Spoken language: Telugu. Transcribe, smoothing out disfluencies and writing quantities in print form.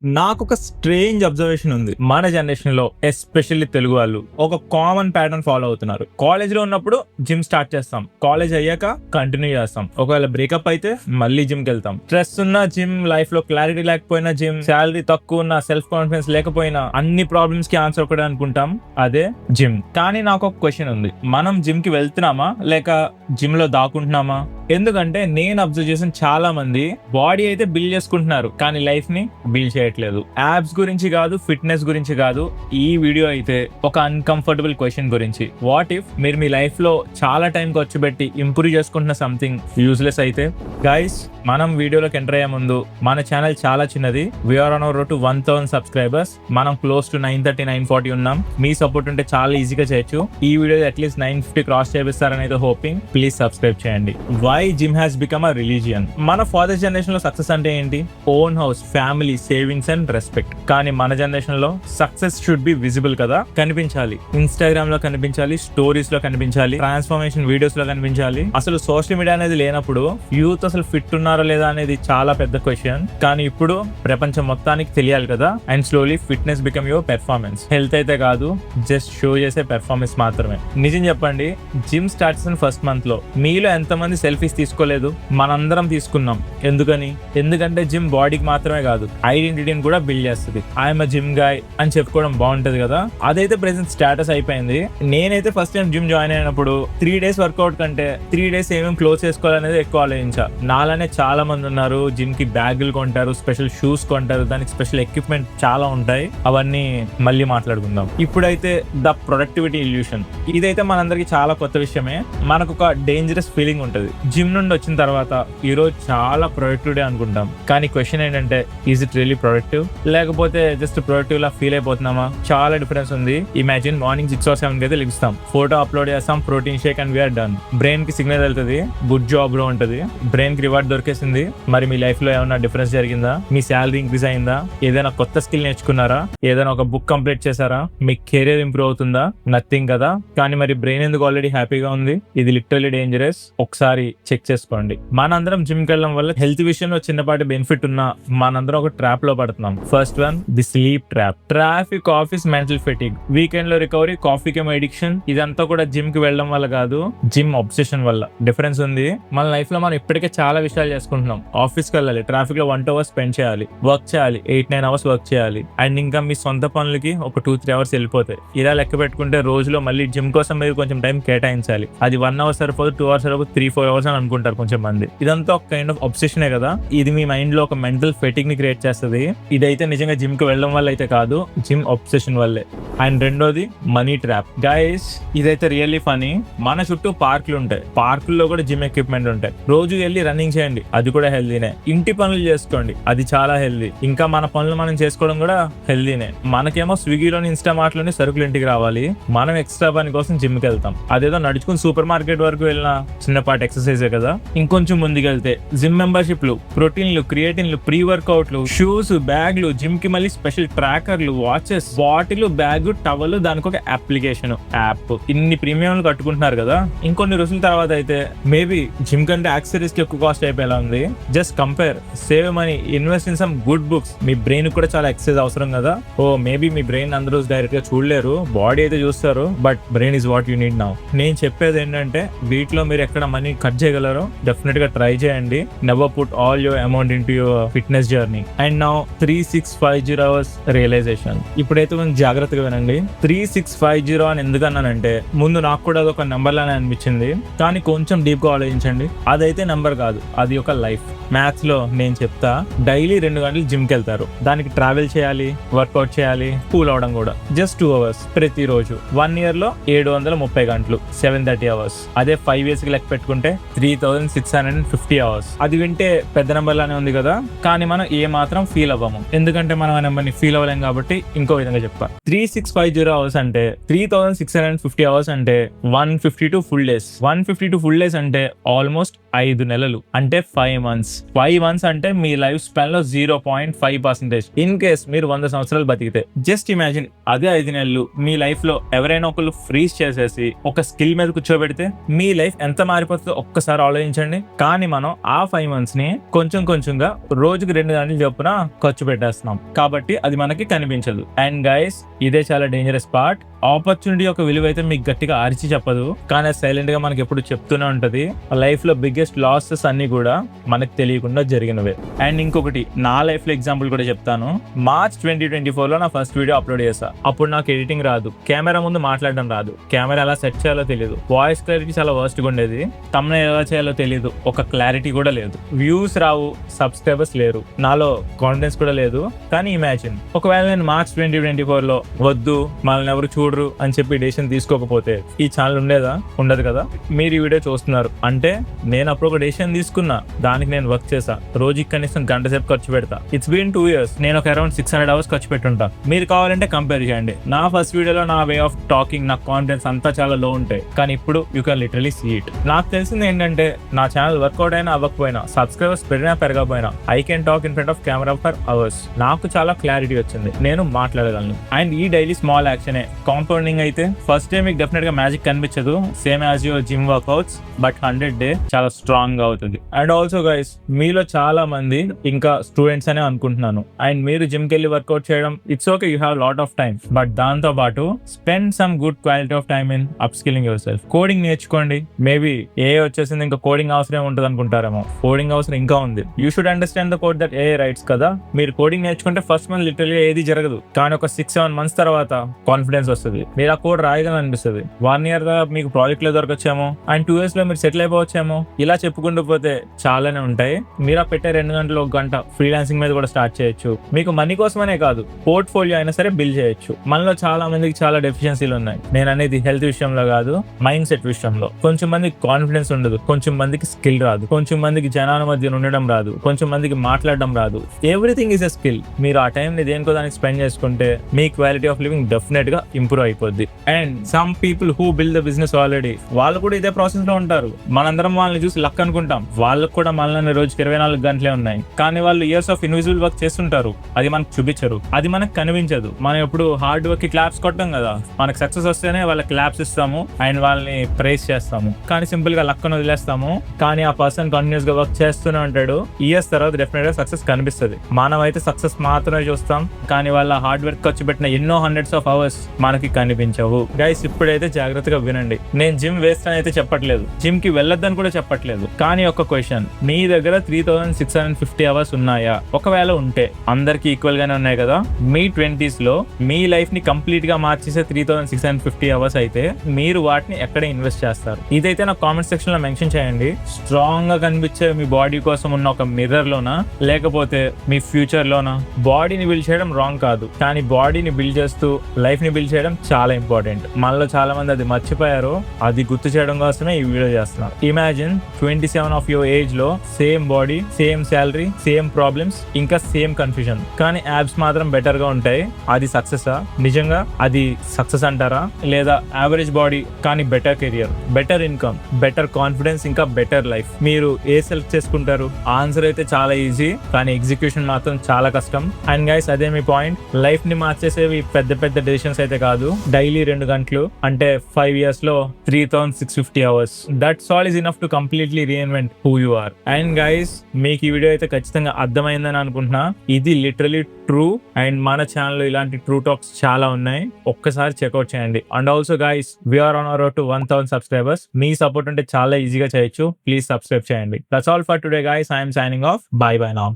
నాకొక స్ట్రేంజ్ అబ్జర్వేషన్ ఉంది. మన జనరేషన్ లో ఎస్పెషల్లీ తెలుగు వాళ్ళు ఒక కామన్ ప్యాటర్న్ ఫాలో అవుతున్నారు. కాలేజ్ లో ఉన్నప్పుడు జిమ్ స్టార్ట్ చేస్తాం, కాలేజ్ అయ్యాక కంటిన్యూ చేస్తాం, ఒకవేళ బ్రేకప్ అయితే మళ్ళీ జిమ్ కి వెళ్తాం. స్ట్రెస్ ఉన్న జిమ్, లైఫ్ లో క్లారిటీ లేకపోయినా జిమ్, శాలరీ తక్కువ ఉన్న, సెల్ఫ్ కాన్ఫిడెన్స్ లేకపోయినా అన్ని ప్రాబ్లమ్స్ కి ఆన్సర్ ఒకటే అనుకుంటాం, అదే జిమ్. కానీ నాకు ఒక క్వశ్చన్ ఉంది, మనం జిమ్ కి వెళ్తున్నామా లేక జిమ్ లో దాక్కుంటున్నామా? ఎందుకంటే నేను అబ్జర్వ్ చేసిన చాలా మంది బాడీ అయితే బిల్డ్ చేసుకుంటున్నారు కానీ లైఫ్ ని బిల్డ్ చేయట్లేదు. యాబ్స్ గురించి కాదు, ఫిట్నెస్ గురించి కాదు, ఈ వీడియో అయితే ఒక అన్కంఫర్టబుల్ క్వశ్చన్ గురించి. వాట్ ఇఫ్ మీరు మీ లైఫ్ లో చాలా టైం ఖర్చు పెట్టి ఇంప్రూవ్ చేసుకుంటున్న సంథింగ్ యూజ్లెస్ అయితే? గైస్, మనం వీడియోలోకి ఎంటర్ అయ్యే ముందు మన ఛానల్ చాలా చిన్నది. We're on our road to 1000 subscribers. మనం క్లోజ్ టు 930, 940 ఉన్నాం. మీ సపోర్ట్ ఉంటే చాలా ఈజీగా చేయొచ్చు. ఈ వీడియో అట్లీస్ట్ 950 క్రాస్ చేపిస్తారని అయితే హోపింగ్. ప్లీజ్ సబ్స్క్రైబ్ చేయండి. Why gym has become a religion? మన ఫాదర్ జనరేషన్ లో సక్సెస్ అంటే ఏంటి? Own house, family, savings and respect. కానీ మన జనరేషన్ లో సక్సెస్ షుడ్ బి విజిబుల్ కదా, కనిపించాలి. ఇన్స్టాగ్రామ్ లో కనిపించాలి, స్టోరీస్ లో కనిపించాలి, ట్రాన్స్ఫర్మేషన్ వీడియోస్ లో కనిపించాలి. అసలు సోషల్ మీడియా అనేది లేనప్పుడు యూత్ అసలు ఫిట్ ఉన్నారా లేదా అనేది చాలా పెద్ద క్వశ్చన్. కానీ ఇప్పుడు ప్రపంచం మొత్తానికి తెలియాలి కదా. And slowly fitness become your performance. Health అయితే కాదు, జస్ట్ షో చేసే పెర్ఫార్మెన్స్ మాత్రమే. నిజం చెప్పండి, జిమ్ స్టార్ట్ చేసిన ఫస్ట్ మంత్ లో మీలో ఎంతమంది సెల్ఫీస్ తీసుకోలేదు? మనందరం తీసుకున్నాం. ఎందుకంటే జిమ్ బాడీకి మాత్రమే కాదు, ఐడెంటిటీని కూడా బిల్డ్ చేస్తుంది. ఐఎమ్ జిమ్ గాయ్ అని చెప్పుకోవడం బాగుంటది కదా. అదైతే ప్రెసెంట్ స్టేటస్ అయిపోయింది. నేనైతే ఫస్ట్ టైం జిమ్ జాయిన్ అయినప్పుడు 3 days వర్కౌట్ కంటే 3 days ఏమేమి క్లోజ్ చేసుకోవాలనేది ఎక్కువ ఆలోచించా. నాలానే చాలా మంది ఉన్నారు, జిమ్ కి బ్యాగులు కొంటారు, స్పెషల్ షూస్ కొంటారు, దానికి స్పెషల్ ఎక్విప్మెంట్ చాలా ఉంటాయి. అవన్నీ మళ్ళీ మాట్లాడుకుందాం. ఇప్పుడైతే ద ప్రొడక్టివిటీ ఇల్యూషన్, ఇదైతే మనందరికి చాలా కొత్త విషయమే. మనకు ఒక డేంజరస్ ఫీలింగ్ ఉంటుంది. జిమ్ నుండి వచ్చిన తర్వాత ఈ రోజు చాలా ప్రొడక్టివ్ డే అనుకుంటాం. కానీ క్వశ్చన్ ఏంటంటే, ఈజ్ ఇట్ రియల్లీ ప్రొడక్టివ్ లేకపోతే జస్ట్ ప్రొడక్టివ్ లా ఫీల్ అయిపోతున్నామా? చాలా డిఫరెన్స్ ఉంది. ఇమాజిన్ మార్నింగ్ 6 or 7 కి అయితే లెగుస్తాం, ఫోటో అప్లోడ్ చేస్తాం, protein shake and we're done. Brain కి సిగ్నల్ వెళ్తుంది, గుడ్ జాబ్ లో ఉంటది, బ్రెయిన్ కి రివార్డ్ దొరికేసింది. మరి మీ లైఫ్ లో ఏమైనా డిఫరెన్స్ జరిగిందా? మీ శాలరీ ఇంక్రీజ్ అయిందా? ఏదైనా కొత్త స్కిల్ నేర్చుకున్నారా? ఏదైనా ఒక బుక్ కంప్లీట్ చేశారా? మీ కెరీర్ ఇంప్రూవ్ అవుతుందా? నథింగ్ కదా. కానీ మరి బ్రెయిన్ ఎందుకు ఆల్రెడీ హ్యాపీగా ఉంది? ఇది లిటరల్లీ డేంజరస్. ఒకసారి చెక్ చేసుకోండి. మనందరం జిమ్ కి వెళ్ళడం వల్ల హెల్త్ విషయంలో చిన్నపాటి బెనిఫిట్ ఉన్నా మనందరం ఒక ట్రాప్ లో పడుతున్నాం. First one, the sleep trap. Traffic, office, mental fatigue, weekend లో రికవరీ, కాఫీ కేమో ఎడిక్షన్. ఇదంతా కూడా జిమ్ కి వెళ్ళడం వల్ల కాదు, జిమ్ అబ్సెషన్ వల్ల. డిఫరెన్స్ ఉంది. మన లైఫ్ లో మనం ఇప్పటికే చాలా విషయాలు చేసుకుంటున్నాం. ఆఫీస్ కి వెళ్ళాలి, ట్రాఫిక్ లో 1 hour స్పెండ్ చేయాలి, వర్క్ చేయాలి, 8-9 hours వర్క్ చేయాలి, అండ్ ఇంకా మీ సొంత పనులకి ఒక 2-3 hours వెళ్ళిపోతాయి. ఇలా లెక్క పెట్టుకుంటే రోజులో మళ్ళీ జిమ్ కోసం మీరు కొంచెం టైం కేటాయించాలి. అది 1 hour సరిపోదు, 2 hours సరిపోదు, 3-4 hours అని అనుకుంటారు కొంచెం మంది. ఇదంతా ఒక కైండ్ ఆఫ్ అబ్సెషనే కదా. ఇది మీ మైండ్ లో ఒక మెంటల్ ఫెటిగ్ ని క్రియేట్ చేస్తుంది. ఇదైతే నిజంగా జిమ్ కి వెళ్ళడం వల్ల అయితే కాదు, జిమ్ అబ్సెషన్ వల్లే. అండ్ రెండోది, మనీ ట్రాప్. గైస్, ఇదైతే రియల్లీ ఫనీ. మన చుట్టూ పార్కులు ఉంటాయి, పార్కుల్లో కూడా జిమ్ ఎక్విప్మెంట్ ఉంటాయి. రోజు వెళ్ళి రన్నింగ్ చేయండి, అది కూడా హెల్దీనే. ఇంటి పనులు చేసుకోండి, అది చాలా హెల్దీ. ఇంకా మన పనులు మనం చేసుకోవడం కూడా హెల్దీనే. మనకేమో స్విగ్గీలోని, ఇన్స్టామార్ట్ లోని సరుకులు ఇంటికి రావాలి, మనం ఎక్స్ట్రా పని కోసం జిమ్ కి వెళ్తాం. అదేదో నడుచుకుని సూపర్ మార్కెట్ వరకు వెళ్ళిన చిన్నపాటి ఎక్సర్సైజే కదా. ఇంకొంచెం ముందుకెళ్తే జిమ్ మెంబర్షిప్లు, ప్రోటీన్లు, క్రియేటిన్లు, ప్రీ వర్కౌట్లు, షూస్, బ్యాగ్లు, జిమ్ కి మళ్ళీ స్పెషల్ ట్రాకర్లు, వాచెస్, బాటిల్, బ్యాగ్, టవల్, దానికి ఒక అప్లికేషన్, యాప్. ఇన్ని ప్రీమియంలు కట్టుకుంటున్నారు కదా. ఇంకొన్ని రోజుల తర్వాత అయితే మేబీ జిమ్ కంటే యాక్సెసరీస్ కి ఎక్కువ కాస్ట్ అయిపోయేలా ఉంది. Just compare, save money, invest in some good books. మీ బ్రెయిన్ కూడా చాలా ఎక్సర్సైజ్ అవసరం కదా. ఓ మేబీ మీ బ్రెయిన్ అందరూ డైరెక్ట్ గా చూడలేరు, బాడీ అయితే చూస్తారు, but brain is what you need now. నేను చెప్పేది ఏంటంటే, వీటిలో మీరు ఎక్కడ మనీ కట్ చేయగలరో డెఫినెట్ గా ట్రై చేయండి. Never put all your amount into your fitness journey. And now 3650 hours realisation. ఇప్పుడైతే కొంచెం జాగ్రత్తగా వినండి. 3650 అని ఎందుకన్నానంటే, ముందు నాకు కూడా అదొక నెంబర్ లానే అనిపించింది, కానీ కొంచెం డీప్ గా ఆలోచించండి, అదైతే నెంబర్ కాదు, అది ఒక లైఫ్. మ్యాథ్స్ లో నేను చెప్తా, డైలీ 2 గంటలు జిమ్ కి వెళ్తారు, దానికి ట్రావెల్ చేయాలి, వర్కౌట్ చేయాలి, కూల్ అవడం కూడా. జస్ట్ 2 hours ప్రతిరోజు. 1 year లో 730 గంటలు, 730 hours. అదే 5 years కి లెక్క పెట్టుకుంటే 3650 hours. అది వింటే పెద్ద నెంబర్ లానే ఉంది కదా, కానీ మనం ఏ మాత్రం ఫీల్ అవ్వము, ఎందుకంటే మనం ఆ నెంబర్ ని ఫీల్ అవ్వలేం కాబట్టి. ఇంకో విధంగా చెప్పా, 3650 hours అంటే 3650 hours అంటే 152 full days. 152 full days అంటే ఆల్మోస్ట్ 5 నెలలు అంటే 5 months. 5 months అంటే మీ లైఫ్ స్పాన్ లో 0.5%. ఇన్ కేస్ మీరు 100 సంవత్సరాలు బతికితే జస్ట్ ఇమాజిన్ అదే 5 నెలలు మీ లైఫ్ లో ఎవరైనా ఒకళ్ళు ఫ్రీజ్ చేసేసి ఒక స్కిల్ మీద కూర్చోబెడితే మీ లైఫ్ ఎంత మారిపోతుందో ఒక్కసారి ఆలోచించండి. కానీ మనం ఆ 5 months ని కొంచెం కొంచెంగా రోజుకి 2 గంటలు చొప్పున ఖర్చు పెట్టేస్తున్నాం కాబట్టి అది మనకి కనిపించదు. అండ్ గైస్ ఇదే చాలా డేంజరస్ పార్ట్. ఆపర్చునిటీ యొక్క విలువ అయితే మీకు గట్టిగా అరిచి చెప్పదు, కానీ సైలెంట్ గా మనకి ఎప్పుడు చెప్తూనే ఉంటది. లైఫ్ లో బిగ్గెస్ట్ లాసెస్ అన్ని కూడా మనకు తెలియకుండా జరిగినవే. అండ్ ఇంకొకటి నా లైఫ్ లో ఎగ్జాంపుల్ కూడా చెప్తాను. March 2024 లో నా ఫస్ట్ వీడియో అప్లోడ్ చేశా. అప్పుడు నాకు ఎడిటింగ్ రాదు, కెమెరా ముందు మాట్లాడడం రాదు, కెమెరా ఎలా సెట్ చేయాలో తెలియదు, వాయిస్ క్లారిటీ చాలా వర్స్ట్ గా ఉండేది, thumbnail ఎలా చేయాలో తెలియదు, ఒక క్లారిటీ కూడా లేదు, వ్యూస్ రావు, సబ్స్క్రైబర్స్ లేరు, నాలో కాన్ఫిడెన్స్ కూడా లేదు. కానీ ఇమాజిన్ ఒకవేళ నేను March 2024 లో వద్దు మనల్ని ఎవరు చూడరు అని చెప్పి డెసిషన్ తీసుకోకపోతే ఈ ఛానల్ ఉండేదా? ఉండదు కదా. మీరు ఈ వీడియో చూస్తున్నారు అంటే నేను అప్పుడు ఒక డెసిషన్ తీసుకున్నా, దానికి నేను వర్క్ చేసా, రోజుకి కనీసం గంట సేపు ఖర్చు పెడతా. It's been 2 years. నేను ఒక అరౌండ్ 600 hours ఖర్చు పెట్టుంటా. మీరు కావాలంటే కంపేర్ చేయండి. నా ఫస్ట్ వీడియోలో నా వే ఆఫ్ టాకింగ్, నా కాన్ఫిడెన్స్ అంతా చాలా లో ఉంటాయి, కానీ ఇప్పుడు you can literally see it. నాకు తెలిసింది ఏంటంటే నా ఛానల్ వర్కౌట్ అయినా అవ్వకపోయినా, సబ్స్క్రైబర్స్ పెరిగినా పెరగకపోయినా, I can talk in front of camera for hours. నాకు చాలా క్లారిటీ వచ్చింది, నేను మాట్లాడగలను. అండ్ ఈ డైలీ స్మాల్ యాక్షనే కాంపౌండింగ్ అయితే ఫస్ట్ డే మీకు డెఫినెట్ గా మ్యాజిక్ కనిపించదు, same as your gym workouts, but 100 day చాలా స్ట్రాంగ్ గా అవుతుంది. అండ్ ఆల్సో గైస్ మీలో చాలా మంది ఇంకా స్టూడెంట్స్ అనే అనుకుంటున్నాను. అండ్ మీరు జిమ్ కి వెళ్ళి వర్కౌట్ చేయడం it's okay, you have lot of time, but దాంతో పాటు spend some good quality of time in up skilling your self. Coding నేర్చుకోండి. మేబీ ఏ వచ్చేసింది ఇంకా కోడింగ్ అవసరం ఉంటుంది అనుకుంటారేమో, కోడింగ్ అవసరం ఇంకా ఉంది. You should understand the code that A rights కదా. మీరు కోడింగ్ నేర్చుకుంటే ఫస్ట్ మంత్ లిటరల్లీ ఏది జరగదు, కానీ ఒక 6-7 months తర్వాత కాన్ఫిడెన్స్ వస్తుంది. మీరు ఆ కోడ్ రాయగలని అనిపిస్తుంది. 1 year మీకు ప్రాజెక్ట్ లో దొరకొచ్చేమో, అండ్ 2 years లో మీరు సెటిల్ అయిపోవచ్చేమో. ఇలా చెప్పుకుంటూ పోతే చాలానే ఉంటాయి. మీరు ఆ పెట్టే 2 గంటలు 1 గంట ఫ్రీలాన్సింగ్ మీద కూడా స్టార్ట్ చేయొచ్చు. మీకు మనీ కోసమనే కాదు, పోర్ట్ఫోలియో అయినా సరే బిల్డ్ చేయొచ్చు. మనలో చాలా మందికి చాలా డెఫిషియన్సీలు ఉన్నాయి. నేను అనేది హెల్త్ విషయంలో కాదు, మైండ్ సెట్ విషయంలో. కొంచెం మందికి కాన్ఫిడెన్స్ ఉండదు, కొంచెం మందికి స్కిల్ రాదు, కొంచెం మందికి జనాల మధ్య ఉండడం రాదు, కొంచెం మందికి మాట్లాడడం రాదు. Everything is a skill. మీరు ఆ టైం ని దేనికో దానికి స్పెండ్ చేసుకుంటే మీ క్వాలిటీ ఆఫ్ లివింగ్ డెఫినెట్ గా ఇంప్రూవ్ అయిపోద్ది. And some people who build the business already, వాళ్ళు కూడా ఇదే ప్రాసెస్ లో ఉంటారు. మనందరం వాళ్ళని చూసి లక్ అనుకుంటాం, వాళ్ళకు కూడా మనల్ని రోజుకి 24 గంటలే ఉన్నాయి, కానీ వాళ్ళు ఇయర్స్ ఆఫ్ ఇన్విజిబుల్ వర్క్ చేస్తుంటారు. అది మనకు చూపించరు, అది మనకు కనిపించదు. మనం ఎప్పుడు హార్డ్ వర్క్ కి క్లాప్స్ కొట్టాం కదా, మనకు సక్సెస్ వస్తేనే వాళ్ళకి క్లాప్స్ ఇస్తాము అండ్ వాళ్ళని ప్రైజ్ చేస్తాము, కానీ సింపుల్ గా లక్ అని వదిలేస్తాము. కానీ ఆ పర్సన్ కంటిన్యూస్ గా వర్క్ చేస్తూనే ఉంటాడు. ఇయర్స్ తర్వాత డెఫినెట్ గా సక్సెస్ కనిపిస్తుంది. మనం అయితే సక్సెస్ మాత్రమే చూస్తాం, కానీ వాళ్ళ హార్డ్ వర్క్ ఖర్చు పెట్టిన ఎన్నో hundreds of hours మనకి కనిపించవు. గైస్ ఇప్పుడైతే జాగ్రత్తగా వినండి. నేను జిమ్ వేస్ట్ అని అయితే చెప్పట్లేదు, జిమ్ కి వెళ్ళొద్దని కూడా చెప్పట్లేదు, కానీ ఒక క్వశ్చన్, మీ దగ్గర 3650 hours ఉన్నాయా? ఒకవేళ ఉంటే అందరికి ఈక్వల్ గానే ఉన్నాయి కదా. మీ 20s లో మీ లైఫ్ ని కంప్లీట్ గా మార్చేసే 3650 hours అయితే మీరు వాటిని ఎక్కడ ఇన్వెస్ట్ చేస్తారు? ఇదైతే నాకు కామెంట్ సెక్షన్ లో మెన్షన్ చేయండి. స్ట్రాంగ్ గా కనిపించే మీ బాడీ కోసం ఉన్న ఒక మిర్రర్ లోనా, లేకపోతే మీ ఫ్యూచర్ లోనా? బాడీని బిల్డ్ చేయడం రాంగ్ కాదు, కానీ బాడీని బిల్డ్ చేస్తూ లైఫ్ ని బిల్డ్ చేయడం చాలా ఇంపార్టెంట్. మనలో చాలా మంది అది మర్చిపోయారు. అది గుర్తు చేయడం కోసమే ఈ వీడియో చేస్తున్నారు. ఇమాజిన్ 27 of your ఏజ్ లో same body, same salary, same problems, ఇంకా సేమ్ కన్ఫ్యూజన్, కానీ యాబ్స్ మాత్రం బెటర్ గా ఉంటాయి. అది సక్సెసా? నిజంగా అది సక్సెస్ అంటారా? లేదా యావరేజ్ బాడీ కానీ better career, better income, better confidence, ఇంకా బెటర్ లైఫ్, మీరు ఏ సెలెక్ట్ చేసుకుంటారు? ఆన్సర్ అయితే చాలా ఈజీ, కానీ ఎగ్జిక్యూషన్ మాత్రం చాలా కష్టం. అండ్ గైస్ అదే మీ పాయింట్. లైఫ్ ని మార్చేసేవి పెద్ద పెద్ద డెసిషన్స్ అయితే కాదు, డైలీ 2 గంటలు అంటే 5 years లో 3650 hours. That's all is enough to completely reinvent who you are. And guys మీకు ఈ వీడియో అయితే ఖచ్చితంగా అర్థమైందని అనుకుంటున్నా. ఇది లిటరలీ ట్రూ. అండ్ మన ఛానల్ లో ఇలాంటి ట్రూ టాక్స్ చాలా ఉన్నాయి, ఒక్కసారి చెక్అవుట్ చేయండి. And also guys we're on our road to 1000 subscribers. మీ సపోర్ట్ అంటే చాలా ఈజీగా చేయొచ్చు. ప్లీజ్ సబ్స్క్రైబ్ చేయండి. That's all for today guys. I'm signing off. Bye bye now.